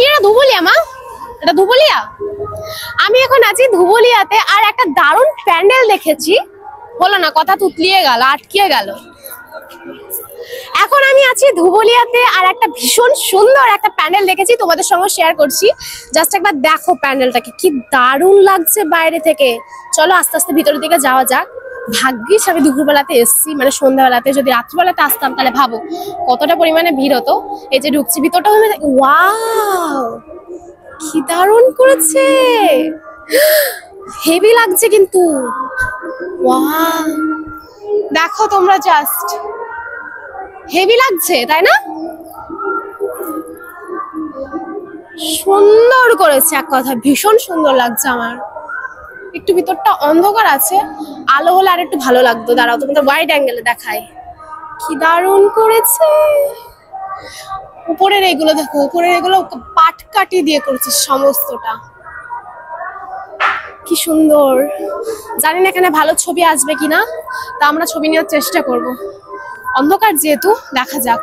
এটা ধুবুলিয়া মা? এটা ধুবুলিয়া? আমি এখন আছি ধুবুলিয়াতে, আর একটা দারুণ প্যান্ডেল দেখেছি, হলো না, কথা তুতলিয়ে গেল, আটকিয়ে গেল। এখন আমি আছি ধুবুলিয়াতে, আর একটা ভীষণ সুন্দর একটা প্যান্ডেল দেখেছি, তোমাদের সঙ্গে শেয়ার করছি। জাস্ট একবার দেখো প্যান্ডেলটাকে, কি দারুণ লাগছে বাইরে থেকে। চলো আস্তে আস্তে ভিতরের দিকে যাওয়া যাক। ভাগ্যিস আমি দুপুরবেলাতে এসছি, মানে সন্ধ্যাবেলাতে। যদি রাত্রিবেলাতে আসতাম তাহলে ভাবো কতটা পরিমাণে ভিড় হতো। এই যে ঢুকছি ভিতরটা, ওয়াও কি দারুণ করেছে, হেভি লাগছে কিন্তু। ওয়াও দেখো তোমরা, জাস্ট হেভি লাগছে তাই না? সুন্দর করেছে, এক কথা ভীষণ সুন্দর লাগছে আমার। একটু ভিতরটা অন্ধকার আছে, আলো হলে আর একটু ভালো লাগতো। দাঁড়াও তোমাদের ওয়াইড অ্যাঙ্গেলে দেখাই, কি দারুণ করেছে। উপরের এগুলো দেখো, উপরের এগুলো পাটকাঠি দিয়ে করেছে সমস্তটা, কি সুন্দর। জানি না এখানে ভালো ছবি আসবে কিনা, তা আমরা ছবি নেওয়ার চেষ্টা করব। অন্ধকার যেহেতু, দেখা যাক।